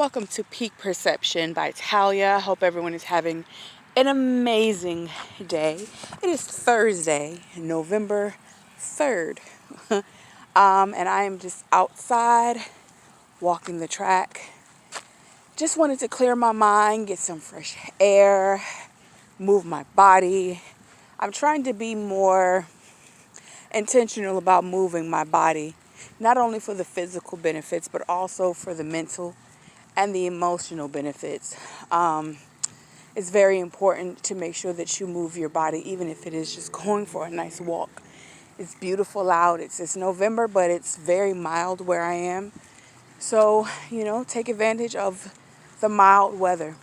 Welcome to Peak Perception by Talia. I hope everyone is having an amazing day. It is Thursday, November 3rd. And I am just outside walking the track. Just wanted to clear my mind, get some fresh air, move my body. I'm trying to be more intentional about moving my body, not only for the physical benefits, but also for the mental and the emotional benefits. It's very important to make sure that you move your body, even if it is just going for a nice walk. It's beautiful out. It's November, but it's very mild where I am. So, take advantage of the mild weather.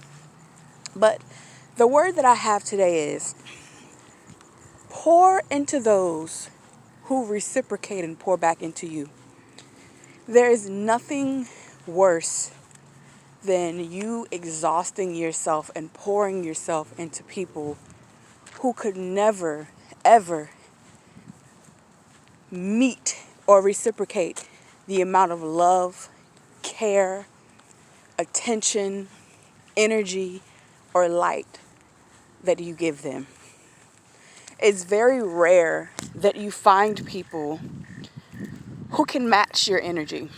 But the word that I have today is pour into those who reciprocate and pour back into you. There is nothing worse than you exhausting yourself and pouring yourself into people who could never, ever meet or reciprocate the amount of love, care, attention, energy, or light that you give them. It's very rare that you find people who can match your energy.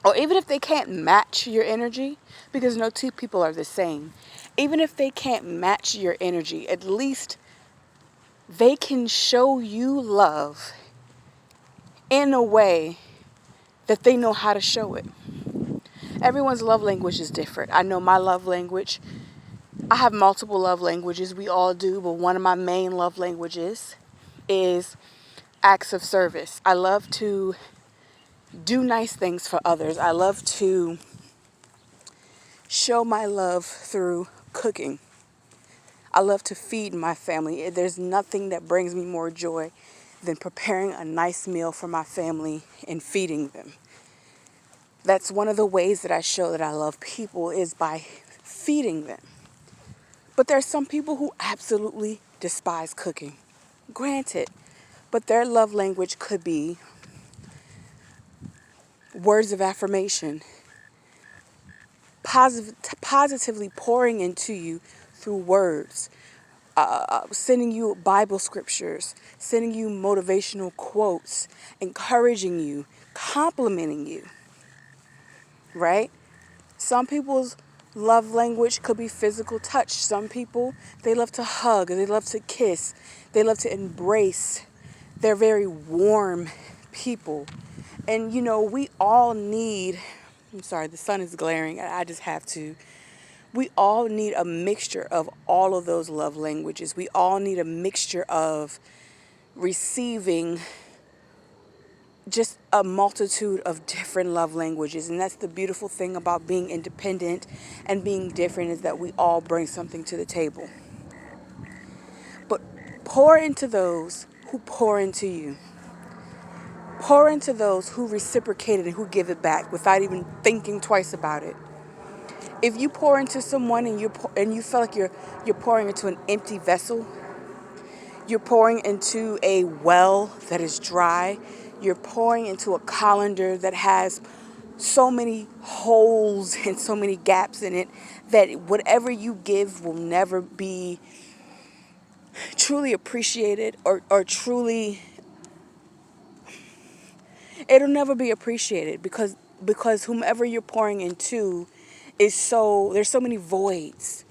Or even if they can't match your energy, because no two people are the same, even if they can't match your energy, at least they can show you love in a way that they know how to show it. Everyone's love language is different. I know my love language. I have multiple love languages. We all do, but one of my main love languages is acts of service. I love to do nice things for others. I love to show my love through cooking. I love to feed my family. There's nothing that brings me more joy than preparing a nice meal for my family and feeding them. That's one of the ways that I show that I love people, is by feeding them. But there are some people who absolutely despise cooking. Granted, but their love language could be words of affirmation, positively pouring into you through words, sending you Bible scriptures, sending you motivational quotes, encouraging you, complimenting you, right? Some people's love language could be physical touch. Some people, they love to hug, they love to kiss, they love to embrace. They're very warm people. And we all need, I'm sorry, the sun is glaring. I just have to. We all need a mixture of all of those love languages. We all need a mixture of receiving just a multitude of different love languages. And that's the beautiful thing about being independent and being different, is that we all bring something to the table. But pour into those who pour into you. Pour into those who reciprocate it and who give it back without even thinking twice about it. If you pour into someone and you feel like you're pouring into an empty vessel, you're pouring into a well that is dry, you're pouring into a colander that has so many holes and so many gaps in it, that whatever you give will never be truly appreciated or truly, it'll never be appreciated because whomever you're pouring into there's so many voids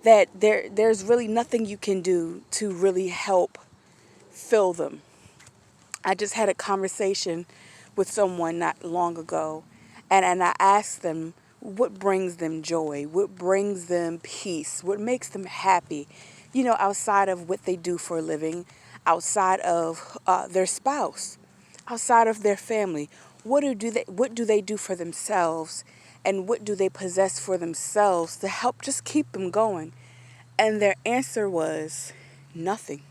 that there's really nothing you can do to really help fill them. I just had a conversation with someone not long ago, and I asked them what brings them joy, what brings them peace, what makes them happy, outside of what they do for a living, outside of their spouse, outside of their family. What do they do for themselves, and what do they possess for themselves to help just keep them going? And their answer was nothing.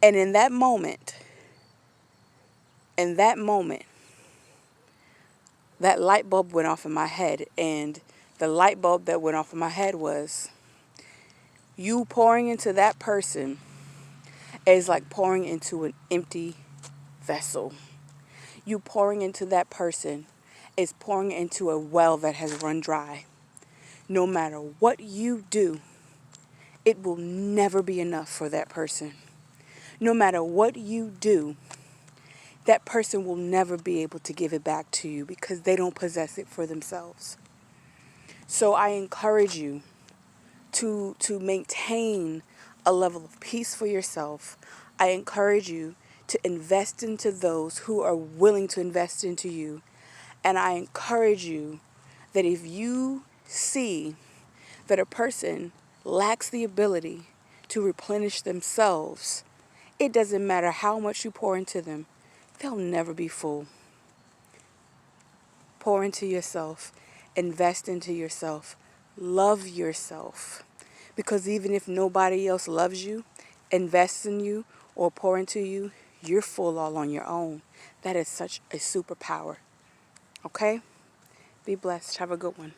And in that moment, that light bulb went off in my head. And the light bulb that went off in my head was, you pouring into that person is like pouring into an empty vessel. You pouring into that person is pouring into a well that has run dry. No matter what you do, it will never be enough for that person. No matter what you do, that person will never be able to give it back to you because they don't possess it for themselves. So I encourage you to maintain a level of peace for yourself. I encourage you to invest into those who are willing to invest into you. And I encourage you that if you see that a person lacks the ability to replenish themselves, it doesn't matter how much you pour into them, they'll never be full. Pour into yourself, invest into yourself, love yourself. Because even if nobody else loves you, invests in you, or pour into you, you're full all on your own. That is such a superpower. Okay? Be blessed. Have a good one.